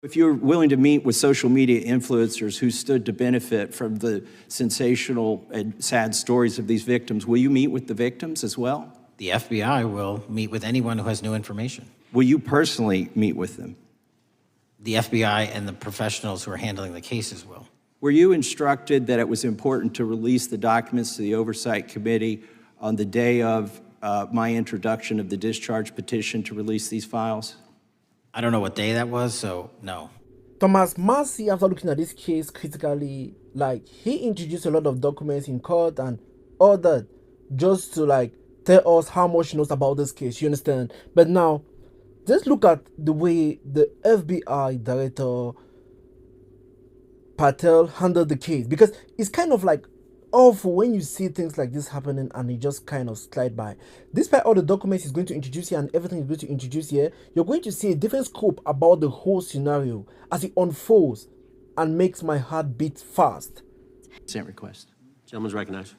If you're willing to meet with social media influencers who stood to benefit from the sensational and sad stories of these victims, will you meet with the victims as well? The FBI will meet with anyone who has new information. Will you personally meet with them? The FBI and the professionals who are handling the cases will. Were you instructed that it was important to release the documents to the Oversight Committee on the day of my introduction of the discharge petition to release these files? I don't know what day that was, so no. Thomas Massie, after looking at this case critically, he introduced a lot of documents in court and all that just to tell us how much he knows about this case, you understand? But now, just look at the way the FBI Director Patel handled the case, because it's kind of awful when you see things like this happening and you just kind of slide by. Despite all the documents he's going to introduce here and everything he's going to introduce here, you're going to see a different scope about the whole scenario as it unfolds and makes my heart beat fast. Consent request. Gentleman's recognized.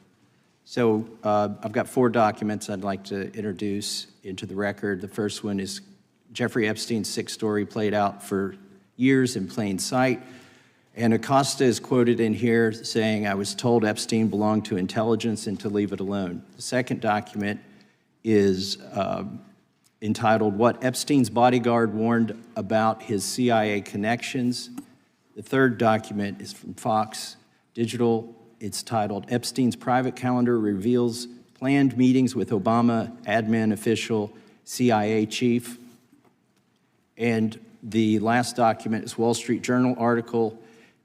So I've got 4 documents I'd like to introduce into the record. The first one is Jeffrey Epstein's 6 story played out for years in plain sight. And Acosta is quoted in here saying, "I was told Epstein belonged to intelligence and to leave it alone." The second document is entitled, "What Epstein's Bodyguard Warned About His CIA Connections." The third document is from Fox Digital. It's titled, "Epstein's Private Calendar Reveals Planned Meetings with Obama Admin Official CIA Chief." And the last document is Wall Street Journal article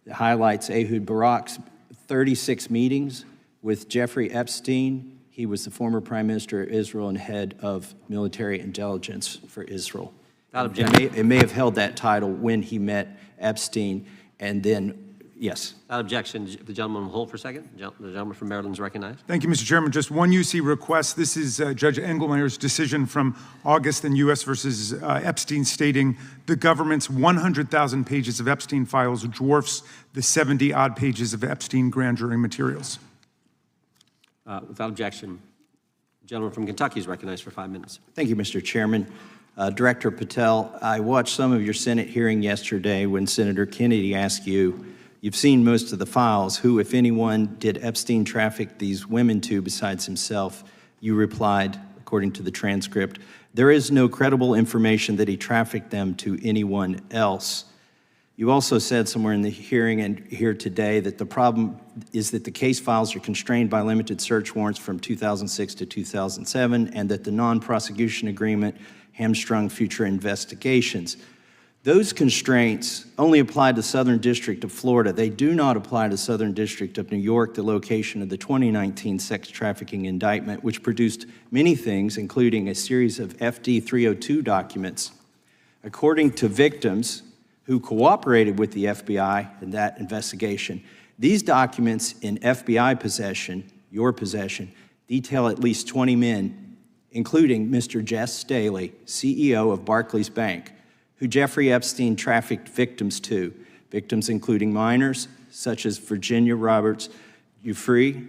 that highlights Ehud Barak's 36 meetings with Jeffrey Epstein. He was the former Prime Minister of Israel and head of military intelligence for Israel. It may have held that title when he met Epstein, and then, yes. Without objection, the gentleman will hold for a second. The gentleman from Maryland is recognized. Thank you, Mr. Chairman. Just one UC request. This is Judge Engelmeyer's decision from August in U.S. versus Epstein, stating the government's 100,000 pages of Epstein files dwarfs the 70-odd pages of Epstein grand jury materials. Without objection, the gentleman from Kentucky is recognized for 5 minutes. Thank you, Mr. Chairman. Director Patel, I watched some of your Senate hearing yesterday when Senator Kennedy asked you, "You've seen most of the files. Who, if anyone, did Epstein traffic these women to besides himself?" You replied, according to the transcript, "There is no credible information that he trafficked them to anyone else." You also said somewhere in the hearing and here today that the problem is that the case files are constrained by limited search warrants from 2006 to 2007 and that the non-prosecution agreement hamstrung future investigations. Those constraints only apply to the Southern District of Florida. They do not apply to the Southern District of New York, the location of the 2019 sex trafficking indictment, which produced many things, including a series of FD 302 documents. According to victims who cooperated with the FBI in that investigation, these documents in FBI possession, your possession, detail at least 20 men, including Mr. Jess Staley, CEO of Barclays Bank, who Jeffrey Epstein trafficked victims to, victims including minors, such as Virginia Roberts Giuffre,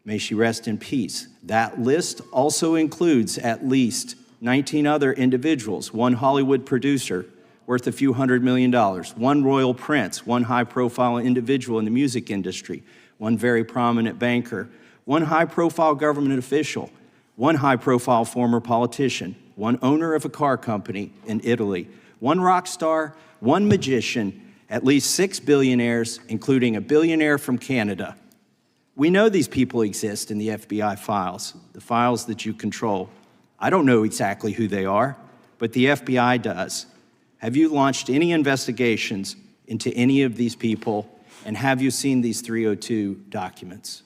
may she rest in peace. That list also includes at least 19 other individuals, one Hollywood producer worth a few $100 million, one royal prince, one high-profile individual in the music industry, one very prominent banker, one high-profile government official, one high-profile former politician, one owner of a car company in Italy, one rock star, one magician, at least 6 billionaires, including a billionaire from Canada. We know these people exist in the FBI files, the files that you control. I don't know exactly who they are, but the FBI does. Have you launched any investigations into any of these people, and have you seen these 302 documents?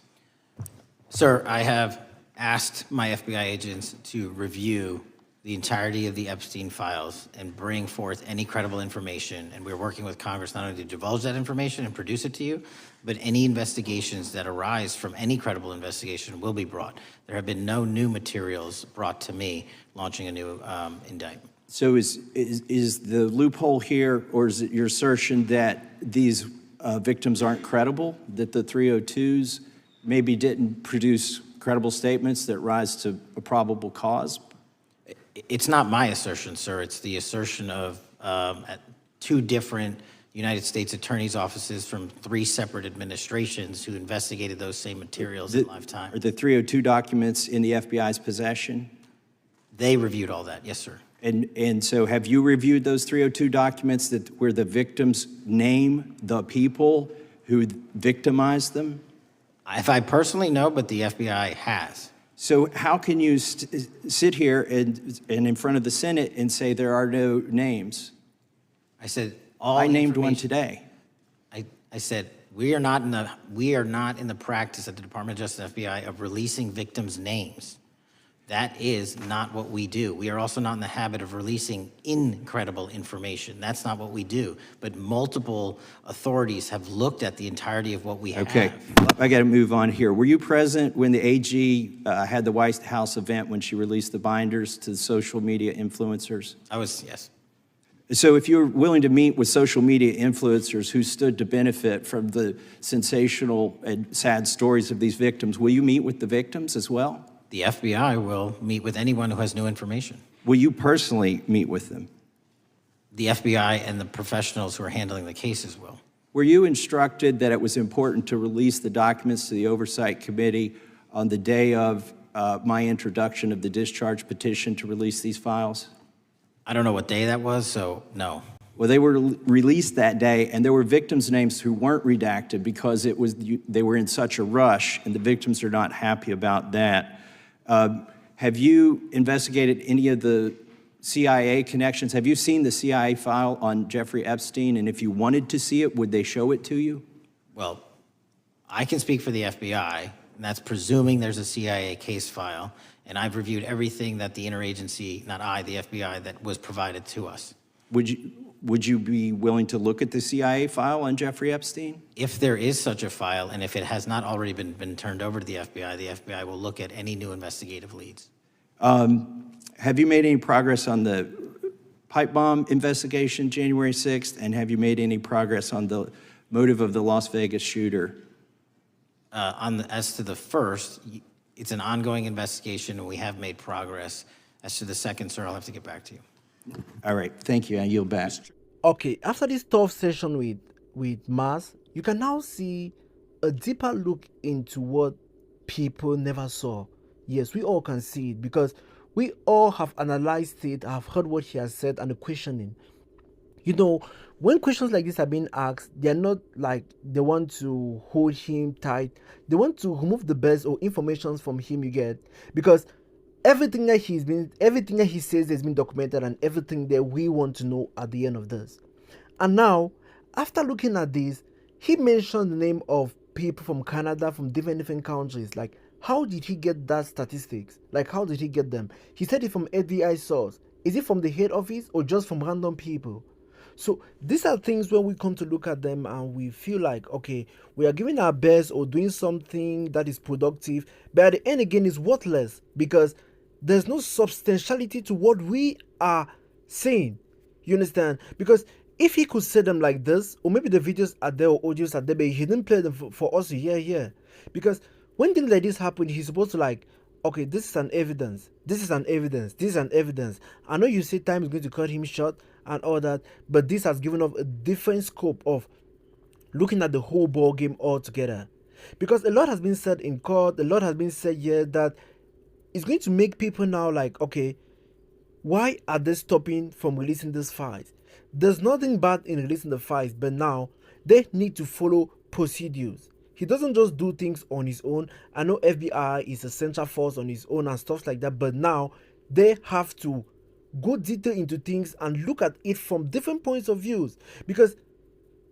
Sir, I have asked my FBI agents to review the entirety of the Epstein files and bring forth any credible information. And we're working with Congress not only to divulge that information and produce it to you, but any investigations that arise from any credible investigation will be brought. There have been no new materials brought to me launching a new indictment. So is the loophole here, or is it your assertion that these victims aren't credible, that the 302s maybe didn't produce credible statements that rise to a probable cause? It's not my assertion, sir. It's the assertion of two different United States attorney's offices from 3 separate administrations who investigated those same materials in lifetime. Are the 302 documents in the FBI's possession? They reviewed all that, yes, sir. And so have you reviewed those 302 documents where the victims name the people who victimized them? If I personally know, but the FBI has. So how can you sit here and in front of the Senate and say there are no names? I said all I named one information- today. I said we are not in the practice at the Department of Justice FBI of releasing victims' names. That is not what we do. We are also not in the habit of releasing incredible information. That's not what we do. But multiple authorities have looked at the entirety of what we have. Okay, I got to move on here. Were you present when the AG had the White House event when she released the binders to the social media influencers? I was, yes. So if you're willing to meet with social media influencers who stood to benefit from the sensational and sad stories of these victims, will you meet with the victims as well? The FBI will meet with anyone who has new information. Will you personally meet with them? The FBI and the professionals who are handling the cases will. Were you instructed that it was important to release the documents to the Oversight Committee on the day of my introduction of the discharge petition to release these files? I don't know what day that was, so no. Well, they were released that day, and there were victims' names who weren't redacted because they were in such a rush, and the victims are not happy about that. Have you investigated any of the CIA connections? Have you seen the CIA file on Jeffrey Epstein? And if you wanted to see it, would they show it to you? Well, I can speak for the FBI, and that's presuming there's a CIA case file, and I've reviewed everything that the interagency, not I, the FBI, that was provided to us. Would you be willing to look at the CIA file on Jeffrey Epstein? If there is such a file, and if it has not already been turned over to the FBI will look at any new investigative leads. Have you made any progress on the pipe bomb investigation January 6th? And have you made any progress on the motive of the Las Vegas shooter? As to the first, it's an ongoing investigation, and we have made progress. As to the second, sir, I'll have to get back to you. All right, thank you. I yield back. Okay, after this tough session with Mas, you can now see a deeper look into what people never saw. Yes, we all can see it because we all have analyzed it, have heard what he has said and the questioning. You know, when questions like this are being asked, they're not like they want to hold him tight. They want to remove the best or information from him, you get, because everything that he says has been documented, and everything that we want to know at the end of this. And now, after looking at this, he mentioned the name of people from Canada, from different countries. Like, how did he get that statistics? Like, how did he get them? He said it from FBI source. Is it from the head office or just from random people? So these are things when we come to look at them and we feel like, okay, we are giving our best or doing something that is productive, but at the end again is worthless because there's no substantiality to what we are saying. You understand? Because if he could say them like this, or maybe the videos are there or audios are there, but he didn't play them for us to hear here. Because when things like this happen, he's supposed to like, okay, this is an evidence. This is an evidence. This is an evidence. I know you say time is going to cut him short and all that, but this has given us a different scope of looking at the whole ball game altogether. Because a lot has been said in court, a lot has been said here that it's going to make people now like, okay, why are they stopping from releasing these files? There's nothing bad in releasing the files, but now they need to follow procedures. He doesn't just do things on his own. I know FBI is a central force on his own and stuff like that, but now they have to go detail into things and look at it from different points of views. Because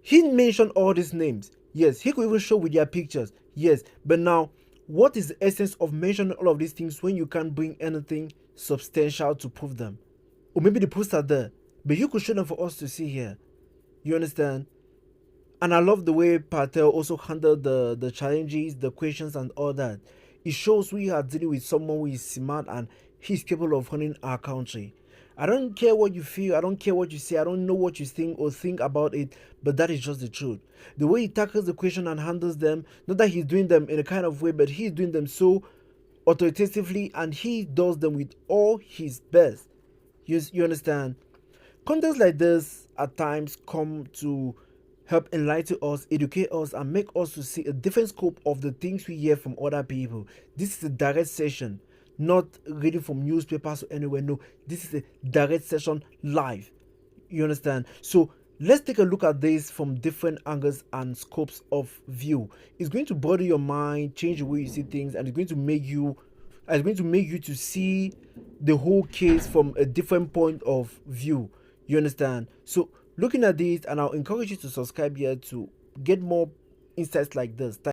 he mentioned all these names. Yes, he could even show with their pictures. Yes, but now, what is the essence of mentioning all of these things when you can't bring anything substantial to prove them? Or maybe the proofs are there, but you could show them for us to see here. You understand? And I love the way Patel also handled the challenges, the questions and all that. It shows we are dealing with someone who is smart and he's capable of running our country. I don't care what you feel, I don't care what you say, I don't know what you think or think about it, but that is just the truth. The way he tackles the question and handles them, not that he's doing them in a kind of way, but he's doing them so authoritatively and he does them with all his best. You understand? Contents like this at times come to help enlighten us, educate us, and make us to see a different scope of the things we hear from other people. This is a direct session, not reading from newspapers or anywhere. No, this is a direct session live. You understand? So let's take a look at this from different angles and scopes of view. It's going to broaden your mind, change the way you see things, and it's going to make you to see the whole case from a different point of view. You understand? So looking at this, and I'll encourage you to subscribe here to get more insights like this.